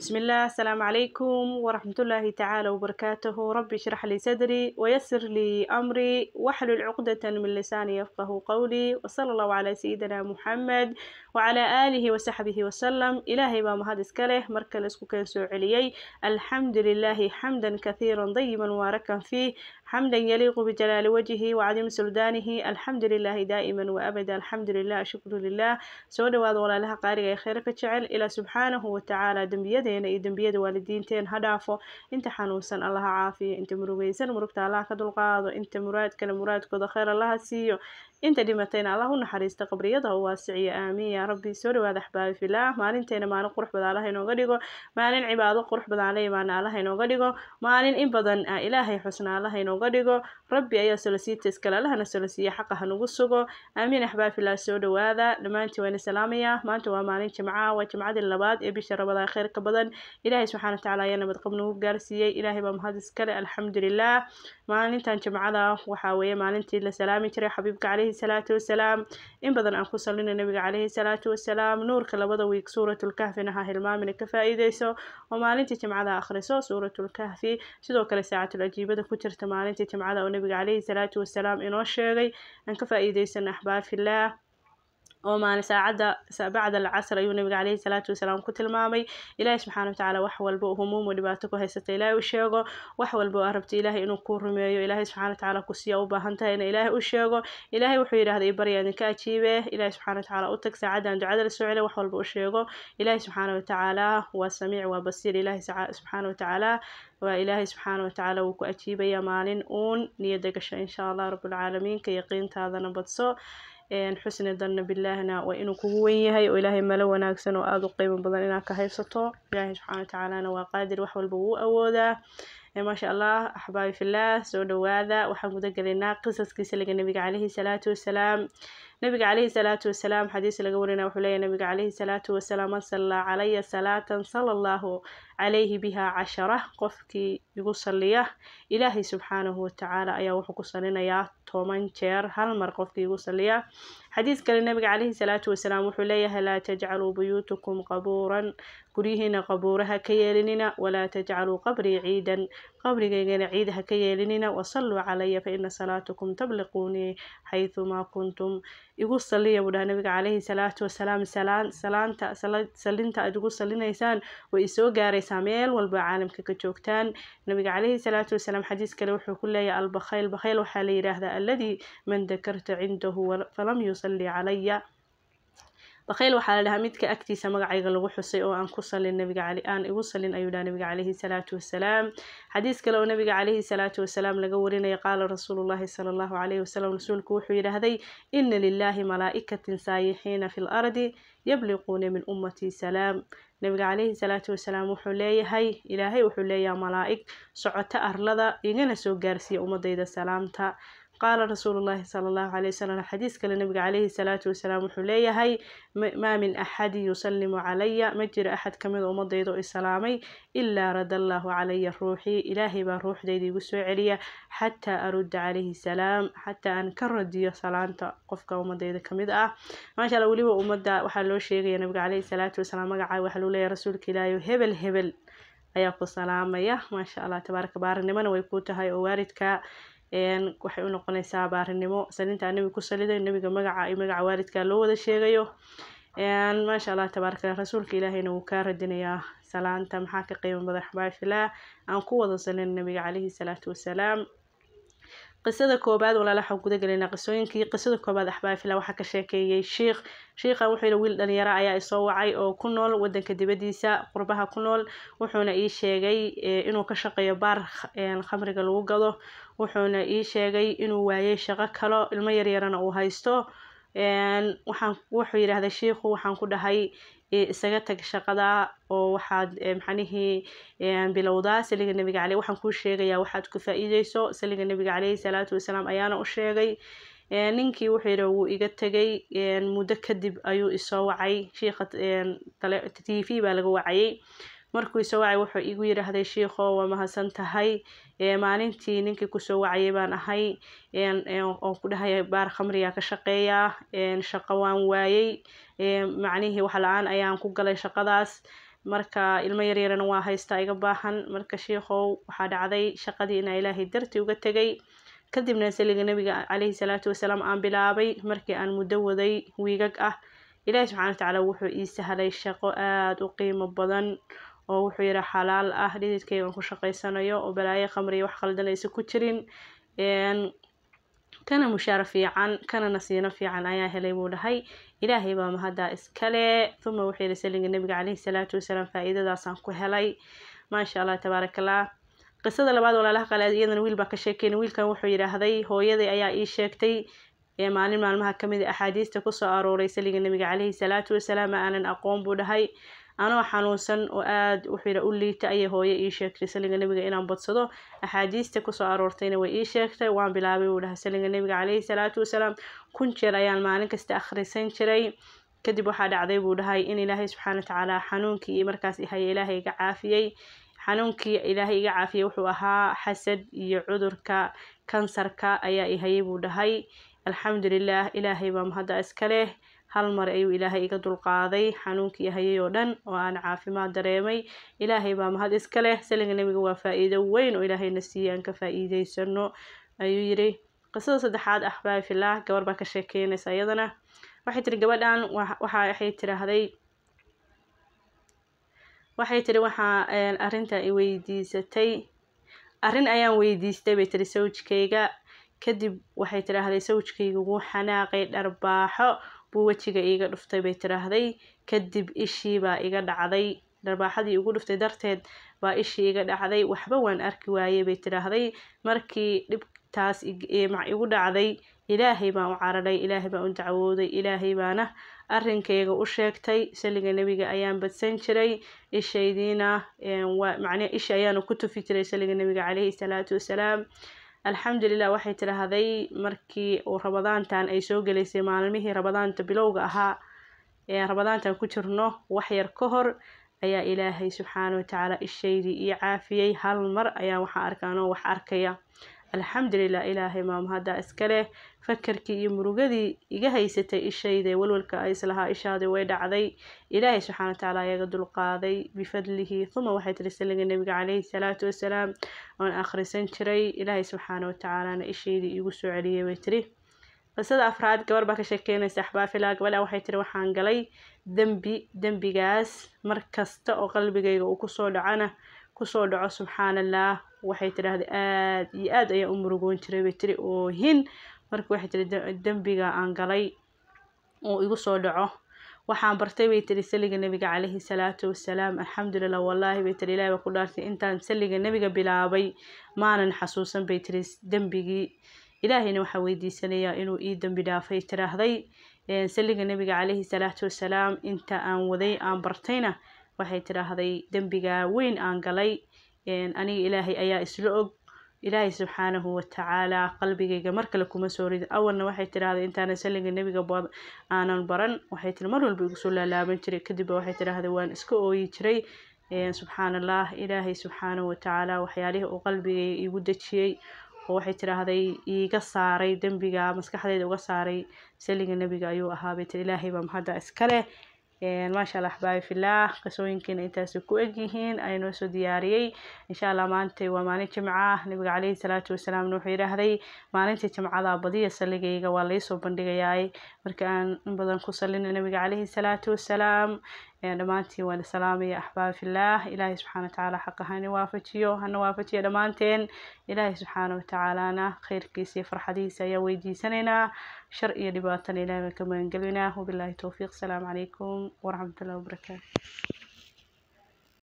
بسم الله السلام عليكم ورحمة الله تعالى وبركاته. ربي اشرح لي صدري ويسر لي أمري واحلل عقدة من لساني يفقه قولي، وصلى الله على سيدنا محمد وعلى آله وصحبه وسلم. إلهي بام هاد اسكاله مركل اسكو كان سو عليي. الحمد لله حمدا كثيرا طيبا مباركا فيه، حمدا يليق بجلال وجهه وعظيم سلطانه. الحمد لله دائما وأبدا، الحمد لله الشكر لله. سو دhowaad walaalaha qaariga ee khayrka jecel ilaa subxaanahu wa tacaala dembiyadeena iyo dembiyada waalidiinteen ha dhaafo, inta xanuunsan allaha caafiyo, inta murugaysan murugta allaha ka dulqaado, inta muraadkale muraadkooda khayr allaha siiyo, inta dhimatayna allah u naxariista qabriyada u waasiciyo aamiin yaa rabbi. soo dhawaad axbaabi filaah, maalinteena maalin qurux badan allah inooga dhigo, maalin cibaado qurux badan la imaana allah inooga dhigo, maalin in badan ilaahay xusna allah inooga dhigo. rabbi ayaa solosiita iskale, allahna solosiiya xaqa ha nagu sugo aamiin. axbaabi filaah soo dhawaada dhammaantiin waan salaamaya. maanta waa maalin jimca, waa jimcadii labaad ee bisha Ramadaan khayrka badan. ilaahay subxaanahu wa tacaala ayaa nabad qab nagu gaarsiiyey, ilaahay baa mahad iskale, alxamdulilah. maalintan jimcada waxaa weeye maalintii la salaami jiray xabiibka calayhi salaatu wasalaam. in badan aan ku salino nabiga calayhi salaatu wasalaam. nuurka labada wiig suuratul kahfina ha hilmaamina ka faa'iideyso oo maalintii jimcada akhriso suuratul kahfi. sidoo kale saacatul ajiibada ku jirta maalintii jimcada oo nabiga calayhi salaatu wasalaam inoo sheegay aan ka faa'iideysano axbaab fillaah. oo maalin saacada bacda alcasr ayuu nabiga calayhi salaatu wasalaam ku tilmaamay. ilaahay subxaanahu wa tacaala wax walba oo humuum oo dhibaato ku haysata ilaahay u sheego, wax walba oo rabta ilaahay inuu ku rumeeyo ilaahay subxaanahu wa tacaala ku siiya u baahan tahay in ilaahay u sheego. ilaahay wuxuu yidhaahday barya idinka ajiibe, ilaahay subxaanahu wa tacaala u tag saacadan ducada la soo celiya wax walba u sheego. ilaahay subxaanahu wa tacaala waa samiic waa basiir. ilaahay subxaanahu wa tacaala waa ilaahay subxaanahu wa tacaala wuu ku ajiibaya maalin uun niyada gasho insha allah rabbilcaalamiinka yaqiintaadana badso. xusni danna billaahna waa inuu kugu wen yahay oo ilaahay malo wanaagsan oo aada u qiimo badan inaad ka haysato. ilaahay subxaana wa tacaalana waa qaadir, wax walba wuu awoodaa. maasha allah axbaabi fillaah soo dhawaada. waxaan guda gelaynaa qisaskiisa laga nabiga calayhi salaatu wasalaam. nabiga calayhi salaatu wasalaam xadiis laga warinaya wuxuu leeyahay nabiga calayhi salaatu wasalaam man sallaa calaya salaatan sala allahu calayhi biha cashara. qofkii igu salliya ilaahay subxaanahu wa tacaala ayaa wuxuu ku salinayaa 10 jeer hal mar qofkii igu salliya. xadiis kale nabiga calayhi salaatu wasalaam wuxuu leeyahay laa tajcaluu buyuutakum qabuuran, guryihiina qabuuraha ka yeelinina, walaa tajcaluu qabrii ciidan, qabrigaygana ciid ha ka yeelinina, wasalluu calaya fa ina salaatakum tabliquunii xayumaa kuntum. igu salliya buu dhaha nabiga calayhi salaatu wasalaam. salinta aad igu salinaysaan way isoo gaaraysaa meel walba caalamka ka joogtaan. nabiga calayhi salaatu wasalaam xadiis kale wuxuu ku leeyahay albakayl, bakayl waxaa la yidhaahdaa alladii man dakarta cindahu falam yusalli calaya. bakayl waxaa la dhahaa midka agtiisa magacayga lagu xusay oo aan ku salin nabiga aan igu salin ayuu dhaha nabiga calayhi salaatu wasalaam. xadiis kale oo nabiga calayhi salaatu wasalaam laga warinaya qaala rasuulullahi sala allahu calayhi wasalam, rasuulku wuxuu yidhaahday ina lilahi malaa'ikatin saayixiina fi lardi yabliquuna min ummatii salaam. nabiga calayhi salaatu wasalaam wuxuu leeyahay ilaahay wuxuu leeyahay malaa'ig socota arlada igana soo gaarsiiya ummadayda salaamta. qaala rasuulullahi sala allahu calayhi wasalam xadiis kale nabiga calayhi salaatu wasalaam wuxuu leeyahay maa min axadin yusallimu calaya, ma jiro axad ka mid ummadayda oo isalaamay ilaa rada allahu calaya ruuxii, ilaahay baa ruuxdayda igu soo celiya xataa arudda calayhi salaam, xataa aan ka radiyo salaanta qofka ummadayda ka mid ah. maasha allah weliba ummadda waxaa loo sheegaya nabiga calayhi salaatu wasalaam magaca waxaa loo leeyahay rasuulka ilaahay hebel hebel ayaa ku salaamaya. maasha allah tabaaraka, baarinimona way ku tahay oo waalidka waxay u noqonaysaa baarinimo. salinta nabiga ku saliday nabiga magaca iyo magaca waalidka loo wada sheegayo. maasha allah tabaaraka, rasuulka ilaahayna wuu kaa radinayaa salaanta. maxaa ka qiimo badan axbaabi fillaah aan ku wada salin nabiga calayhi salaatu wasalaam. qisada koobaad walaala waxaan guda gelaynaa qisooyinkii. qisada koobaad axbaabi fillaah waxaa ka sheekeeyey shiikhan wuxuu yidhi wiil dhalinyaro ayaa isoo wacay oo ku nool wadanka dibadiisa qurbaha ku nool. wuxuuna ii sheegay inuu ka shaqeeyo baar khamriga lagu gado. wuxuuna ii sheegay inuu waayay shaqo kalo, ilmo yaryarana uu haysto. wuxuu yidhaahday shiikhu waxaan ku dhahay isaga tag shaqada oo waxaad maxanihii bilowdaa saliga nabiga caleyhi, waxaan kuu sheegayaa waxaad ku faa'iideyso saliga nabiga calayhi salaatu wasalaam ayaana u sheegay. ninkii wuxuu yidhi wuu iga tegay. muddo kadib ayuu isoo wacay shiikha, tv baa laga wacayay. markuu isoo wacay wuxuu igu yiraahday shiikho waa mahadsan tahay, maalintii ninkii kusoo wacayay baan ahay, oo ku dhahay baar khamriga ka shaqeeya, shaqo waan waayay, macnihii wax la'aan ayaan ku galay shaqadaas. marka ilmo yaryarna waa haysta iga baahan marka sheekhow waxaa dhacday shaqadii inaa ilaahay dartii uga tegay kadibna saliga nabiga calayhi salaatu wasalaam aan bilaabay markii aan muddo waday wiigag ah ilaahay subxaana watacaala wuxuu ii sahlay shaqo aada u qiimo badan oo wuxuu yidhi xalaal ah dhididkayga aan ku shaqaysanayo oo balaayo khamriya wax qaldanaysa ku jirin kana mushaar fiican kana nasiino fiican ayaa helay buu dhahay ilaahay baa mahadda iskale thumma wuxuu yidhi saliga nabiga calayhi salaatu wasalaam faa'iidadaasaan ku helay maasha allah tabaarakallah qisada labaad walaalaha qale iyadana wiil baa ka sheekeyn wiilkan wuxuu yidhaahday hooyaday ayaa ii sheegtay maalin maalmaha ka mid axaadiista kusoo arooray saliga nabiga calayhi salaatu wasalaam aanan aqoon buu dhahay anoo xanuunsan oo aad wuxuu yidhi u liita ayay hooyo ii sheegtay saliga nabiga inaan badsado axaadiista kusoo aroortayna way ii sheegtay waan bilaabay buu dhahay saliga nabiga calayhi salaatu wasalaam 1000 jeer ayaan maalin kasta akhrisan jiray kadib waxaa dhacday buu dhahay in ilaahay subxaana watacaala xanuunkii markaas ihaya ilaahay iga caafiyey xanuunkii ilaahay iga caafiyey wuxuu ahaa xasad iyo cudurka kansarka ayaa ihayay buu dhahay alxamdulilah ilaahay baa mahadda iska leh hal mar ayuu ilaahay iga dulqaaday xanuunkii hayay oo dhan oo aan caafimaad dareemay ilaahay baa mahad iska leh saliga nabiga waa faa'iido weyn oo ilaahayna siiyay aan ka faa'iidaysano ayuu yidhi qisada saddexaad axbaabi fillah gabar baa ka sheekeynaysa iyadana waxay tiri gabadhan waxay tiri waxaa arrintan i weydiisatay arrin ayaan weydiistay bay tiri sawjkayga kadib waxay tiraahday sawjkayga wuu xanaaqay dharbaaxo buu wejiga iiga dhuftay bay tiraahday kadib ishii baa iga dhacday dharbaaxadii ugu dhuftay darteed baa ishii iga dhacday waxba waan arki waayey bay tiraahday markii dhibtaas igu dhacday ilaahay baan u cararay ilaahay baan u dacwooday ilaahay baana arrinkayga u sheegtay saliga nabiga ayaan badsan jiray ishaydiina macnaa ishi ayaanu ku tufi jiray saliga nabiga calayhi salaatu wasalaam alxamdulilah waxay tiraahday markii uu rabadaantan ay soo gelaysay maalmihii rabadaanta bilowga ahaa rabadaantan ku jirno wax yar ka hor ayaa ilaahay subxaana watacaala ishaydii ii caafiyey hal mar ayaa waxaa arkaanoo wax arkaya alxamdulilah ilaahay maa mahadda iska leh fakarkii iyo murugadii iga haysatay ishayda walwalka ay islahaa ishaadii way dhacday ilaahay subxaana watacaala ayaga dulqaaday bifadlihi thuma waxay tiri saliga nabiga calayhi salaatu wasalaam oon akhrisan jiray ilaahay subxaana watacaalana ishaydii igu soo celiyay bay tiri qisada afraad gabar baa ka sheekeynaysa axbaafilaa gabadha waxay tiri waxaan galay dembigaas mar kasta oo qalbigayga uu kusoo dhaco subxaanallah waxay tiraahday aad iyo aad ayaa u murugoon jiray bay tiri oohin marka waxay tiri dembiga aan galay oo igu soo dhaco waxaan bartay bay tiri saliga nabiga calayhi salaatu wasalaam alxamdulilah wallaahi bay tiri ilaahay baa ku dhaartay intaan saliga nabiga bilaabay maanan xasuusan bay tiri dembigii ilaahayna waxaa weydiisanayaa inuu ii dembi dhaafay tiraahday saliga nabiga calayhi salaatu wasalaam inta aan waday aan bartayna waxay tiraahday dembiga weyn aan galay aniga ilaahay ayaa isla og ilaahay subxaanahu watacaala qalbigayga mar kale kuma soo ridin awalna waxay tiraahday intaana saliga nabiga aanan baran waxay tiri mar walba igu soo laalaaban jiray kadibba waxay tiraahday waan iska ooyi jiray subxaanallah ilaahay subxaanahu watacaala waxyaalihii uu qalbigayga igu dejiyey oo waxay tiraahday iiga saaray dembiga maskaxdayda uga saaray saliga nabiga ayuu ahaa bay tiri ilaahay baa mahadda iska leh maasha allah axbaabi fillah qisooyinkiina intaasi ku egyihiin aynoo soo diyaariyey insha allah maanta waa maalin jimca nabiga calayhi salaatu wasalaamna wuxuu yidhaahday maalintii jimcada badiya saligayga waa laysoo bandhigayaa marka aan in badan ku salino nabiga calayhi salaatu wasalaam dhammaantiin waan salaamaya axbaabi fillah ilaahay subxaana watacaala xaqa hana waafajiyo dhammaanteen ilaahay subxaana watacaalana khayrkiisa iyo farxadiisa ayaa weydiisanaynaa shar iyo dhibaatana ilaahay baan ka magangelinaa wabilaahi towfiiq asalaamu calaykum waraxmatullahi wabarakaatu